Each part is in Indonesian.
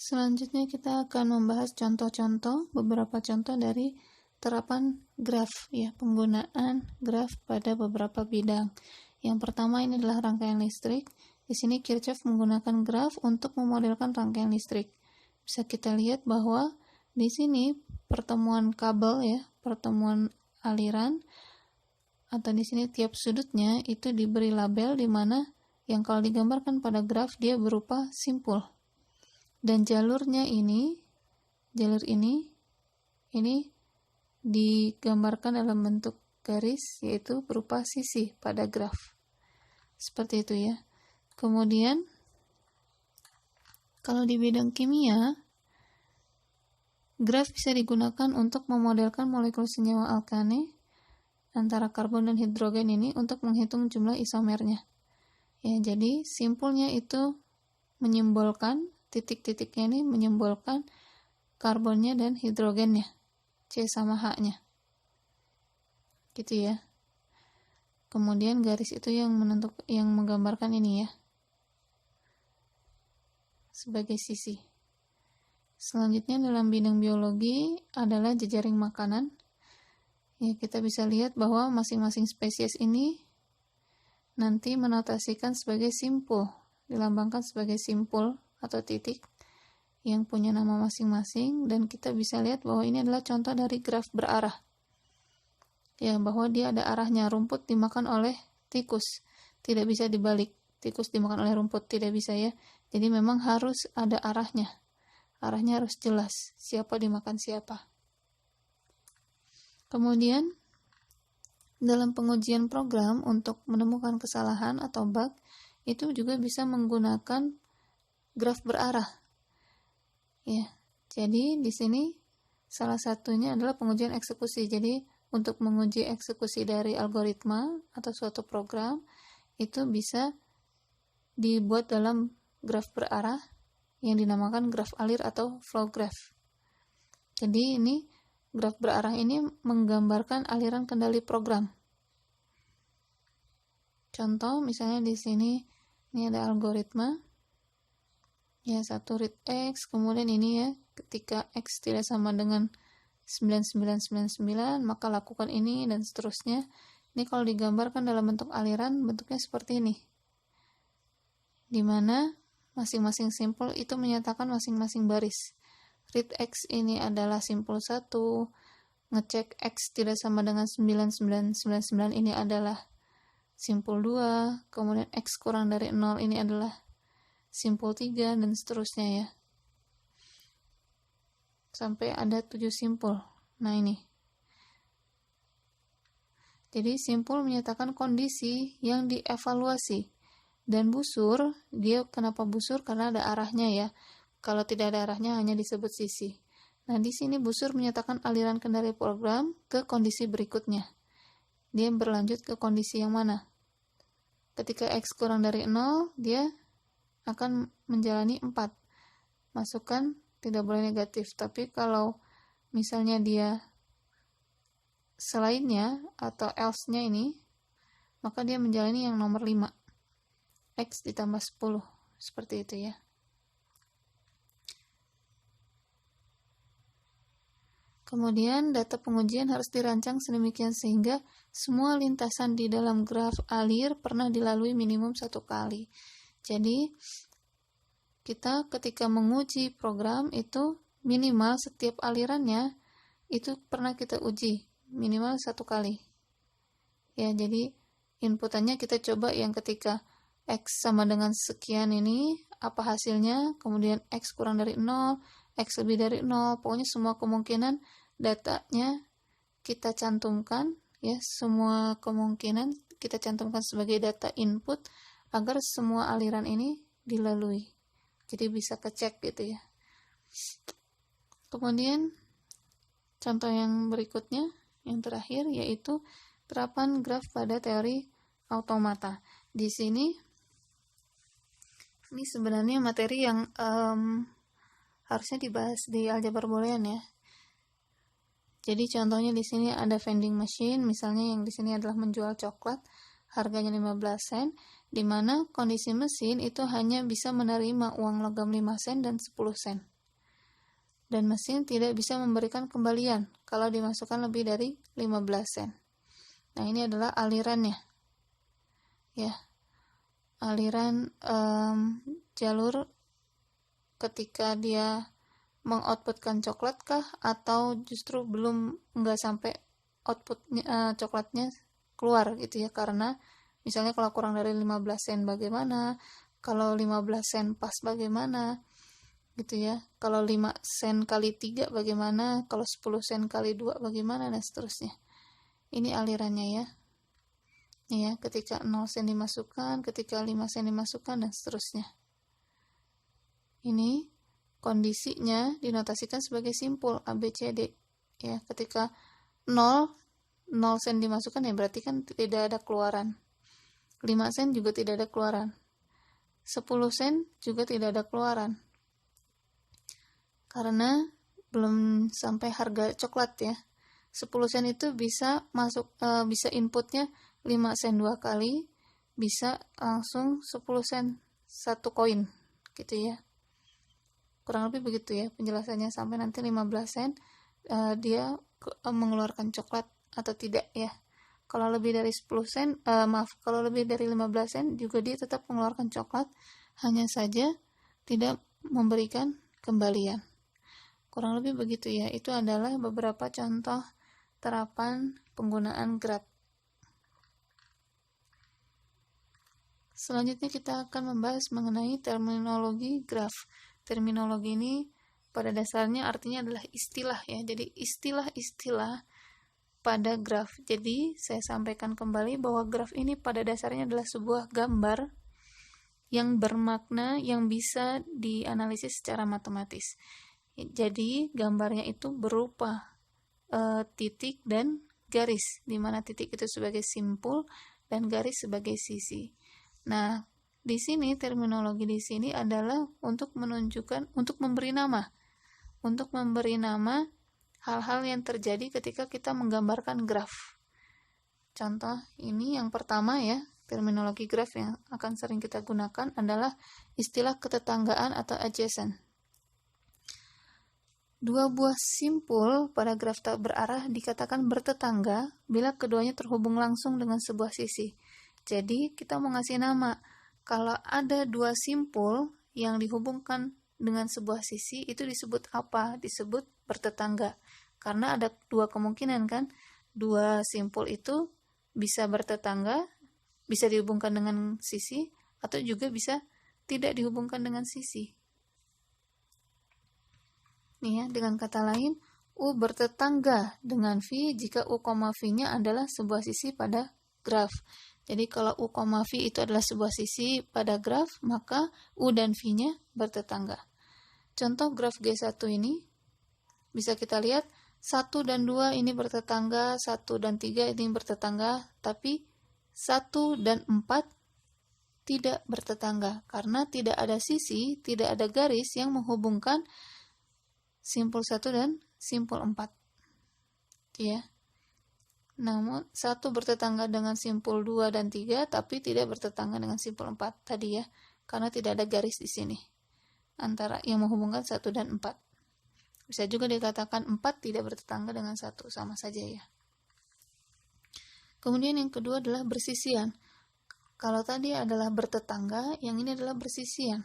Selanjutnya kita akan membahas beberapa contoh dari terapan graf, ya, penggunaan graf pada beberapa bidang. Yang pertama ini adalah rangkaian listrik. Di sini Kirchhoff menggunakan graf untuk memodelkan rangkaian listrik. Bisa kita lihat bahwa di sini pertemuan kabel, ya, pertemuan aliran, atau di sini tiap sudutnya itu diberi label di mana yang kalau digambarkan pada graf dia berupa simpul. Dan jalur ini digambarkan dalam bentuk garis, yaitu berupa sisi pada graf. Seperti itu, ya. Kemudian, kalau di bidang kimia, graf bisa digunakan untuk memodelkan molekul senyawa alkane antara karbon dan hidrogen ini untuk menghitung jumlah isomernya. Ya, jadi simpulnya itu menyimbolkan, titik-titiknya ini menyimbolkan karbonnya dan hidrogennya, C sama H-nya. Gitu, ya. Kemudian garis itu yang menggambarkan ini, ya, sebagai sisi. Selanjutnya dalam bidang biologi adalah jejaring makanan. Ya, kita bisa lihat bahwa masing-masing spesies ini nanti menotasikan sebagai simpul, dilambangkan sebagai simpul atau titik yang punya nama masing-masing, dan kita bisa lihat bahwa ini adalah contoh dari graf berarah. Ya, bahwa dia ada arahnya. Rumput dimakan oleh tikus, tidak bisa dibalik. Tikus dimakan oleh rumput, tidak bisa, ya. Jadi memang harus ada arahnya. Arahnya harus jelas, siapa dimakan siapa. Kemudian, dalam pengujian program untuk menemukan kesalahan atau bug, itu juga bisa menggunakan graf berarah. Ya, jadi di sini salah satunya adalah pengujian eksekusi. Jadi untuk menguji eksekusi dari algoritma atau suatu program itu bisa dibuat dalam graf berarah yang dinamakan graf alir atau flow graph. Jadi ini graf berarah ini menggambarkan aliran kendali program. Contoh misalnya di sini ini ada algoritma, ya, satu read X, kemudian ini, ya, ketika X tidak sama dengan 9999 maka lakukan ini, dan seterusnya. Ini kalau digambarkan dalam bentuk aliran, bentuknya seperti ini, dimana masing-masing simpul itu menyatakan masing-masing baris. Read X ini adalah simpul 1, ngecek X tidak sama dengan 9999 ini adalah simpul 2, kemudian X kurang dari 0 ini adalah simpul 3, dan seterusnya, ya. Sampai ada 7 simpul. Nah, ini. Jadi simpul menyatakan kondisi yang dievaluasi. Dan busur, dia kenapa busur? Karena ada arahnya, ya. Kalau tidak ada arahnya hanya disebut sisi. Nah, di sini busur menyatakan aliran kendali program ke kondisi berikutnya. Dia berlanjut ke kondisi yang mana? Ketika X kurang dari 0, dia akan menjalani 4. Masukkan tidak boleh negatif. Tapi kalau misalnya dia selainnya atau else-nya ini, maka dia menjalani yang nomor 5. X ditambah 10. Seperti itu, ya. Kemudian data pengujian harus dirancang sedemikian sehingga semua lintasan di dalam graf alir pernah dilalui minimum 1 kali. Jadi kita ketika menguji program itu minimal setiap alirannya itu pernah kita uji minimal 1 kali. Ya, jadi inputannya kita coba yang ketika X sama dengan sekian ini apa hasilnya, kemudian X kurang dari 0, X lebih dari 0, pokoknya semua kemungkinan datanya kita cantumkan, ya, semua kemungkinan kita cantumkan sebagai data input agar semua aliran ini dilalui. Jadi bisa kecek gitu, ya. Kemudian contoh yang berikutnya, yang terakhir, yaitu terapan graf pada teori automata. Di sini ini sebenarnya materi yang harusnya dibahas di aljabar boolean, ya. Jadi contohnya di sini ada vending machine, misalnya yang di sini adalah menjual coklat, harganya 15 sen, di mana kondisi mesin itu hanya bisa menerima uang logam 5 sen dan 10 sen. dan mesin tidak bisa memberikan kembalian kalau dimasukkan lebih dari 15 sen. Nah, ini adalah alirannya. Ya. Aliran jalur ketika dia mengoutputkan coklat kah, atau justru belum, nggak sampai outputnya coklatnya keluar gitu ya, karena misalnya kalau kurang dari 15 sen bagaimana, kalau 15 sen pas bagaimana gitu ya, kalau 5 sen kali 3 bagaimana, kalau 10 sen kali 2 bagaimana, dan seterusnya. Ini alirannya ya. Ya, ketika 0 sen dimasukkan, ketika 5 sen dimasukkan, dan seterusnya. Ini kondisinya dinotasikan sebagai simpul ABCD. Ya, ketika 0 sen dimasukkan ya berarti kan tidak ada keluaran. 5 sen juga tidak ada keluaran. 10 sen juga tidak ada keluaran. Karena belum sampai harga coklat ya. 10 sen itu bisa masuk bisa inputnya 5 sen 2 kali, bisa langsung 10 sen 1 koin gitu ya. Kurang lebih begitu ya penjelasannya, sampai nanti 15 sen dia mengeluarkan coklat atau tidak ya. Kalau lebih dari 10 sen, kalau lebih dari 15 sen juga dia tetap mengeluarkan coklat, hanya saja tidak memberikan kembalian. Kurang lebih begitu ya. Itu adalah beberapa contoh terapan penggunaan graf. Selanjutnya kita akan membahas mengenai terminologi graf. Terminologi ini pada dasarnya artinya adalah istilah ya. Jadi istilah-istilah pada graf. Jadi saya sampaikan kembali bahwa graf ini pada dasarnya adalah sebuah gambar yang bermakna, yang bisa dianalisis secara matematis. Jadi gambarnya itu berupa titik dan garis, di mana titik itu sebagai simpul dan garis sebagai sisi. Nah, di sini terminologi di sini adalah untuk menunjukkan, untuk memberi nama hal-hal yang terjadi ketika kita menggambarkan graf. Contoh ini yang pertama ya, terminologi graf yang akan sering kita gunakan adalah istilah ketetanggaan atau adjacent. Dua buah simpul pada graf tak berarah dikatakan bertetangga bila keduanya terhubung langsung dengan sebuah sisi. Jadi kita mau ngasih nama, kalau ada dua simpul yang dihubungkan dengan sebuah sisi, itu disebut apa? Disebut bertetangga. Karena ada dua kemungkinan kan, dua simpul itu bisa bertetangga, bisa dihubungkan dengan sisi, atau juga bisa tidak dihubungkan dengan sisi. Nih ya, dengan kata lain, U bertetangga dengan V jika U, V-nya adalah sebuah sisi pada graf. Jadi kalau U, V itu adalah sebuah sisi pada graf, maka U dan V-nya bertetangga. Contoh graf G1 ini, bisa kita lihat 1 dan 2 ini bertetangga, 1 dan 3 ini bertetangga, tapi 1 dan 4 tidak bertetangga, karena tidak ada sisi, tidak ada garis yang menghubungkan simpul 1 dan simpul 4. Ya. Namun 1 bertetangga dengan simpul 2 dan 3, tapi tidak bertetangga dengan simpul 4 tadi ya, karena tidak ada garis di sini antara yang menghubungkan 1 dan 4. Bisa juga dikatakan 4 tidak bertetangga dengan 1, sama saja ya. Kemudian yang kedua adalah bersisian. Kalau tadi adalah bertetangga, yang ini adalah bersisian.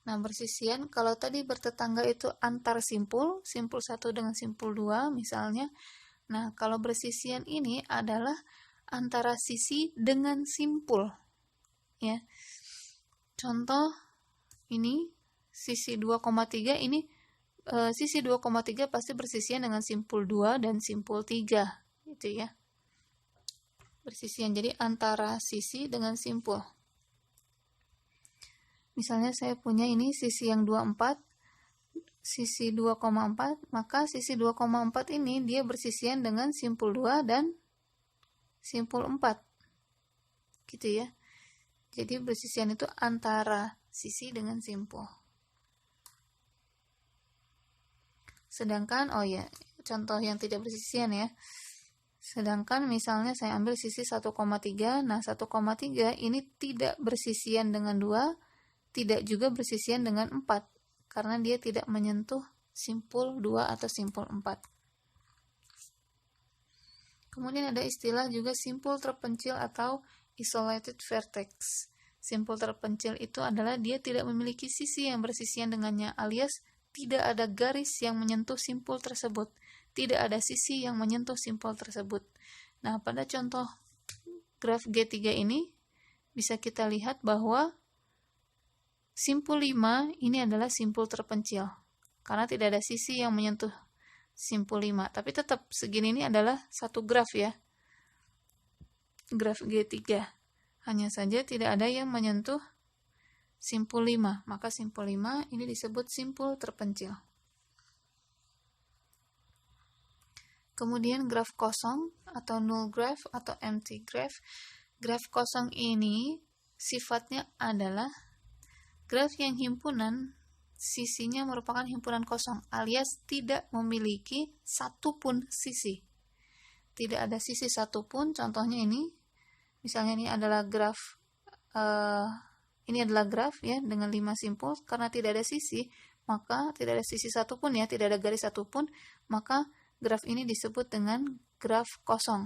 Nah, bersisian, kalau tadi bertetangga itu antar simpul, simpul 1 dengan simpul 2 misalnya. Nah, kalau bersisian ini adalah antara sisi dengan simpul. Ya. Contoh ini sisi 2,3 ini sisi 2,3 pasti bersisian dengan simpul 2 dan simpul 3 gitu ya. Bersisian, jadi antara sisi dengan simpul. Misalnya saya punya ini sisi yang 24, sisi 2,4, maka sisi 2,4 ini dia bersisian dengan simpul 2 dan simpul 4. Gitu ya. Jadi bersisian itu antara sisi dengan simpul. Sedangkan, contoh yang tidak bersisian ya. Sedangkan misalnya saya ambil sisi 1,3, nah 1,3 ini tidak bersisian dengan 2, tidak juga bersisian dengan 4, karena dia tidak menyentuh simpul 2 atau simpul 4. Kemudian ada istilah juga simpul terpencil atau isolated vertex. Simpul terpencil itu adalah dia tidak memiliki sisi yang bersisian dengannya, alias tidak ada garis yang menyentuh simpul tersebut. Tidak ada sisi yang menyentuh simpul tersebut. Nah, pada contoh graf G3 ini bisa kita lihat bahwa simpul 5 ini adalah simpul terpencil karena tidak ada sisi yang menyentuh simpul 5. Tapi tetap segini ini adalah satu graf ya. Graf G3. Hanya saja tidak ada yang menyentuh simpul 5, maka simpul 5 ini disebut simpul terpencil. Kemudian graf kosong atau null graph atau empty graph. Graf kosong ini sifatnya adalah graf yang himpunan sisinya merupakan himpunan kosong, alias tidak memiliki satupun sisi. Tidak ada sisi satupun. Contohnya ini, misalnya ini adalah graf ya dengan 5 simpul. Karena tidak ada sisi, maka tidak ada sisi satupun ya, tidak ada garis satupun, maka graf ini disebut dengan graf kosong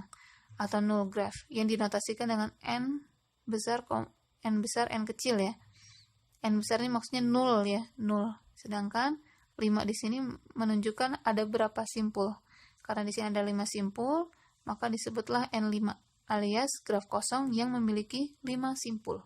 atau null graph yang dinotasikan dengan n besar n kecil ya. N besar ini maksudnya 0 ya, 0. Sedangkan 5 di sini menunjukkan ada berapa simpul. Karena di sini ada 5 simpul, maka disebutlah N5 alias graf kosong yang memiliki 5 simpul.